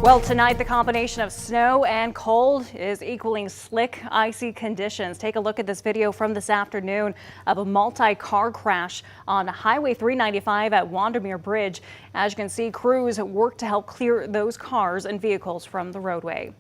Well, tonight the combination of snow and cold is equaling slick, icy conditions. Take a look at this video from this afternoon of a multi-car crash on Highway 395 at Windermere Bridge. As you can see, crews work to help clear those cars and vehicles from the roadway.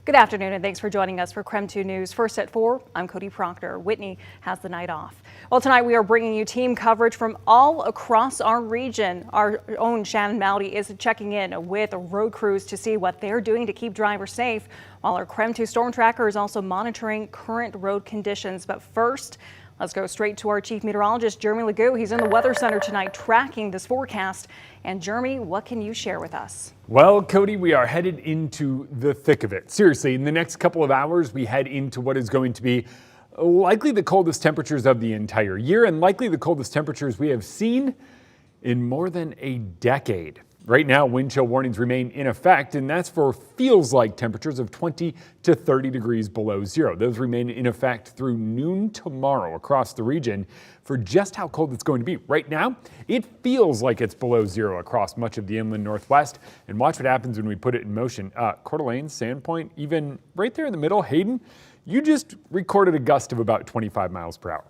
Good afternoon and thanks for joining us for KREM 2 News. First at 4, I'm Cody Proctor. Whitney has the night off. Well, tonight we are bringing you team coverage from all across our region. Our own Shannon Mowdy is checking in with road crews to see what they're doing to keep drivers safe, while our KREM 2 storm tracker is also monitoring current road conditions. But first, let's go straight to our chief meteorologist, Jeremy Legoo. He's in the Weather Center tonight tracking this forecast. And Jeremy, what can you share with us? Well, Cody, we are headed into the thick of it. Seriously, in the next couple of hours, we head into what is going to be likely the coldest temperatures of the entire year and likely the coldest temperatures we have seen in more than a decade. Right now, wind chill warnings remain in effect, and that's for feels like temperatures of 20 to 30 degrees below zero. Those remain in effect through noon tomorrow across the region. For just how cold it's going to be. Right now, it feels like it's below zero across much of the inland northwest. And watch what happens when we put it in motion. Coeur d'Alene, Sandpoint, even right there in the middle, Hayden, you just recorded a gust of about 25 miles per hour.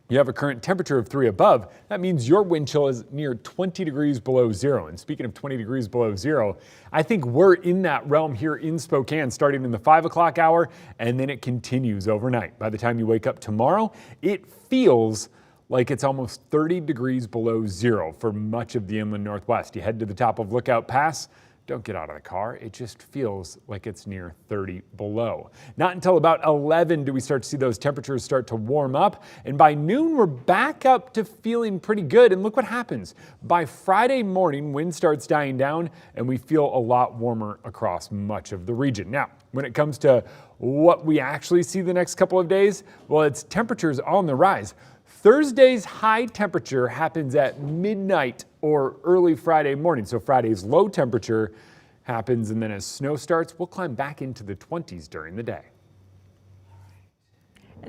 You have a current temperature of 3 above. That means your wind chill is near 20 degrees below zero. And speaking of 20 degrees below zero, I think we're in that realm here in Spokane starting in the 5 o'clock hour, and then it continues overnight. By the time you wake up tomorrow, it feels like it's almost 30 degrees below zero for much of the inland northwest. You head to the top of Lookout Pass. Don't get out of the car. It just feels like it's near 30 below. Not until about 11 do we start to see those temperatures start to warm up. And by noon, we're back up to feeling pretty good. And look what happens. By Friday morning, wind starts dying down and we feel a lot warmer across much of the region. Now, when it comes to what we actually see the next couple of days, well, it's temperatures on the rise. Thursday's high temperature happens at midnight or early Friday morning. So Friday's low temperature happens, and then as snow starts, we'll climb back into the 20s during the day.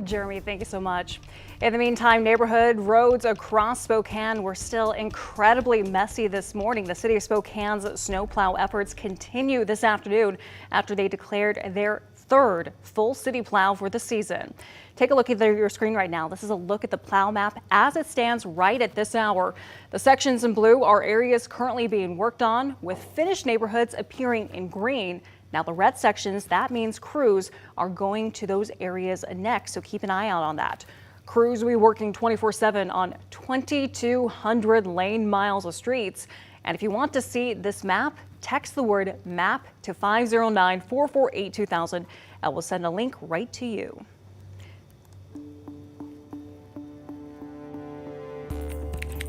Jeremy, thank you so much. In the meantime, neighborhood roads across Spokane were still incredibly messy this morning. The city of Spokane's snowplow efforts continue this afternoon after they declared their third full city plow for the season. Take a look at your screen right now. This is a look at the plow map as it stands right at this hour. The sections in blue are areas currently being worked on, with finished neighborhoods appearing in green. Now the red sections, that means crews are going to those areas next, so keep an eye out on that. Crews will be working 24/7 on 2,200 lane miles of streets. And if you want to see this map, text the word MAP to 509-448-2000 and we'll send a link right to you.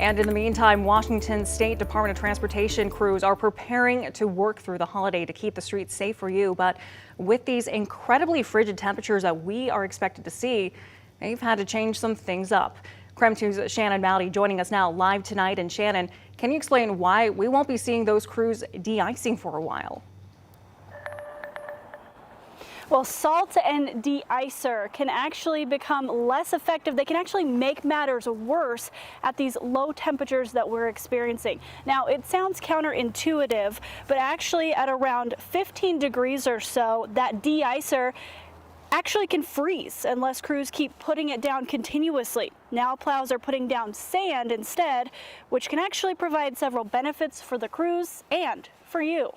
And in the meantime, Washington State Department of Transportation crews are preparing to work through the holiday to keep the streets safe for you. But with these incredibly frigid temperatures that we are expected to see, they've had to change some things up. KREM 2's Shannon Mowdy joining us now live tonight. And Shannon, can you explain why we won't be seeing those crews de-icing for a while? Well, salt and de-icer can actually become less effective. They can actually make matters worse at these low temperatures that we're experiencing. Now, it sounds counterintuitive, but actually at around 15 degrees or so, that de-icer actually can freeze unless crews keep putting it down continuously. Now plows are putting down sand instead, which can actually provide several benefits for the crews and for you.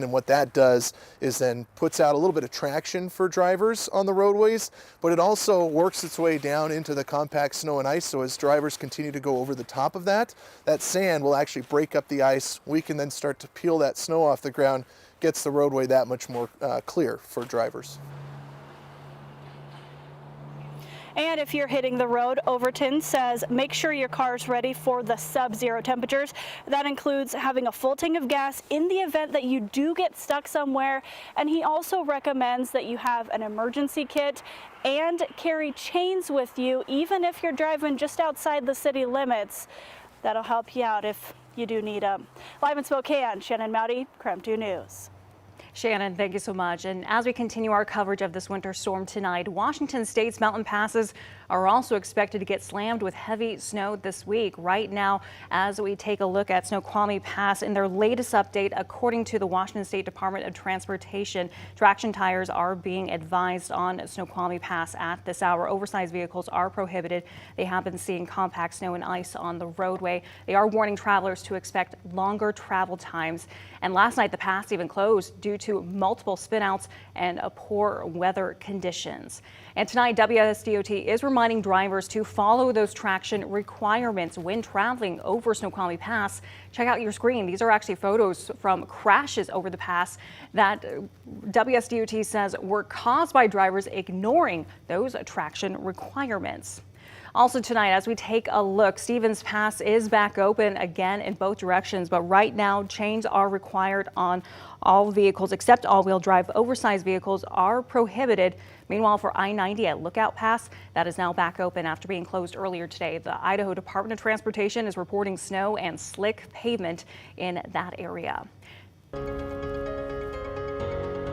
And what that does is then puts out a little bit of traction for drivers on the roadways, but it also works its way down into the compact snow and ice. So as drivers continue to go over the top of that, that sand will actually break up the ice. We can then start to peel that snow off the ground, gets the roadway that much more clear for drivers. And if you're hitting the road, Overton says make sure your car's ready for the sub-zero temperatures. That includes having a full tank of gas in the event that you do get stuck somewhere. And he also recommends that you have an emergency kit and carry chains with you, even if you're driving just outside the city limits. That'll help you out if you do need them. Live in Spokane, Shannon Mowdy, KREM 2 News. Shannon, thank you so much. And as we continue our coverage of this winter storm tonight, Washington State's mountain passes are also expected to get slammed with heavy snow this week. Right now, as we take a look at Snoqualmie Pass, in their latest update, according to the Washington State Department of Transportation, traction tires are being advised on Snoqualmie Pass at this hour. Oversized vehicles are prohibited. They have been seeing compact snow and ice on the roadway. They are warning travelers to expect longer travel times. And last night, the pass even closed due to multiple spinouts and poor weather conditions. And tonight, WSDOT is reminding drivers to follow those traction requirements when traveling over Snoqualmie Pass. Check out your screen. These are actually photos from crashes over the pass that WSDOT says were caused by drivers ignoring those traction requirements. Also tonight, as we take a look, Stevens Pass is back open again in both directions, but right now chains are required on all vehicles except all-wheel drive. Oversized vehicles are prohibited. Meanwhile, for I-90 at Lookout Pass, that is now back open after being closed earlier today. The Idaho Department of Transportation is reporting snow and slick pavement in that area.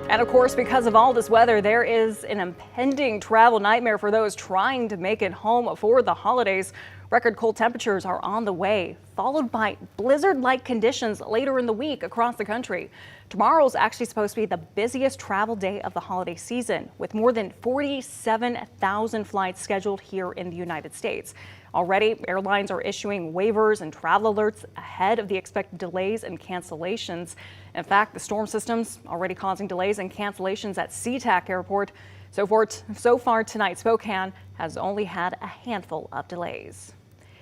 And of course, because of all this weather, there is an impending travel nightmare for those trying to make it home for the holidays. Record cold temperatures are on the way, followed by blizzard-like conditions later in the week across the country. Tomorrow is actually supposed to be the busiest travel day of the holiday season, with more than 47,000 flights scheduled here in the United States. Already, airlines are issuing waivers and travel alerts ahead of the expected delays and cancellations. In fact, the storm system's already causing delays and cancellations at SeaTac Airport. So far tonight, Spokane has only had a handful of delays.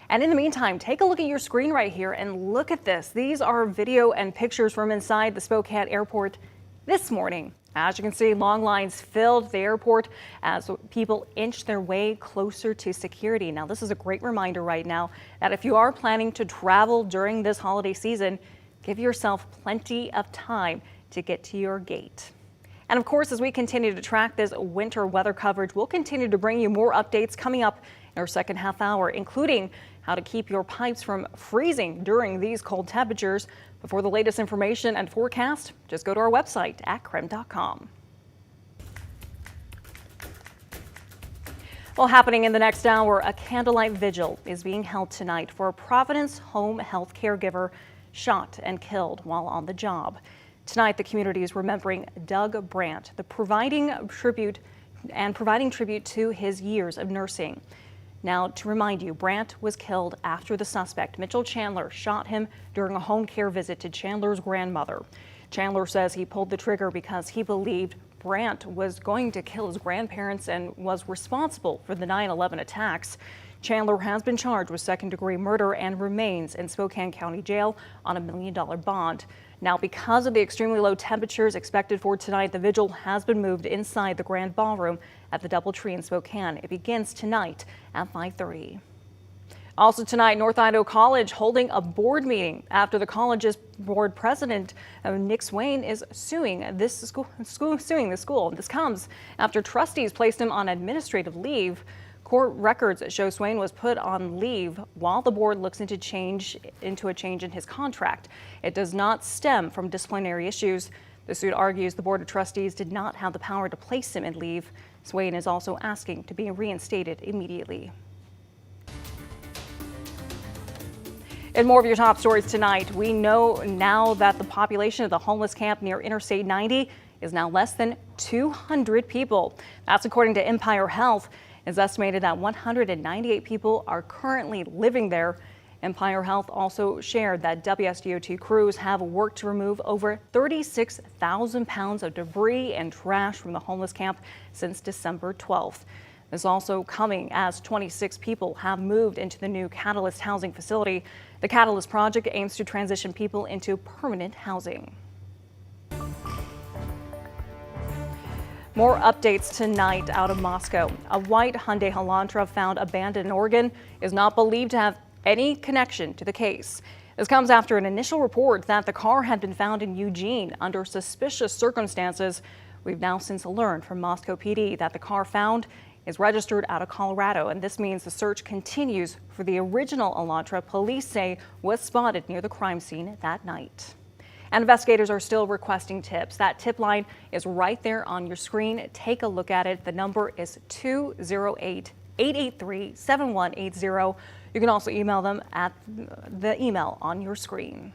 And in the meantime, take a look at your screen right here and look at this. These are video and pictures from inside the Spokane Airport this morning. As you can see, long lines filled the airport as people inch their way closer to security. Now, this is a great reminder right now that if you are planning to travel during this holiday season, give yourself plenty of time to get to your gate. And of course, as we continue to track this winter weather coverage, we'll continue to bring you more updates coming up in our second half hour, including how to keep your pipes from freezing during these cold temperatures. For the latest information and forecast, just go to our website at KREM.com. Well, happening in the next hour, a candlelight vigil is being held tonight for a Providence home health caregiver shot and killed while on the job. Tonight, the community is remembering Doug Brandt, providing tribute to his years of nursing. Now, to remind you, Brandt was killed after the suspect, Mitchell Chandler, shot him during a home care visit to Chandler's grandmother. Chandler says he pulled the trigger because he believed Brandt was going to kill his grandparents and was responsible for the 9/11 attacks. Chandler has been charged with second-degree murder and remains in Spokane County Jail on a $1 million bond. Now, because of the extremely low temperatures expected for tonight, the vigil has been moved inside the Grand Ballroom at the DoubleTree in Spokane. It begins tonight at 5:30. Also tonight, North Idaho College holding a board meeting after the college's board president, Nick Swain, is suing the school. This comes after trustees placed him on administrative leave. Court records show Swain was put on leave while the board looks into a change in his contract. It does not stem from disciplinary issues. The suit argues the Board of Trustees did not have the power to place him in leave. Swain is also asking to be reinstated immediately. In more of your top stories tonight, we know now that the population of the homeless camp near Interstate 90 is now less than 200 people. That's according to Empire Health. It's estimated that 198 people are currently living there. Empire Health also shared that WSDOT crews have worked to remove over 36,000 pounds of debris and trash from the homeless camp since December 12th. This is also coming as 26 people have moved into the new Catalyst housing facility. The Catalyst project aims to transition people into permanent housing. More updates tonight out of Moscow. A white Hyundai Elantra found abandoned in Oregon is not believed to have any connection to the case. This comes after an initial report that the car had been found in Eugene under suspicious circumstances. We've now since learned from Moscow PD that the car found is registered out of Colorado, and this means the search continues for the original Elantra police say was spotted near the crime scene that night. And investigators are still requesting tips. That tip line is right there on your screen. Take a look at it. The number is 208 883-7180. You can also email them at the email on your screen.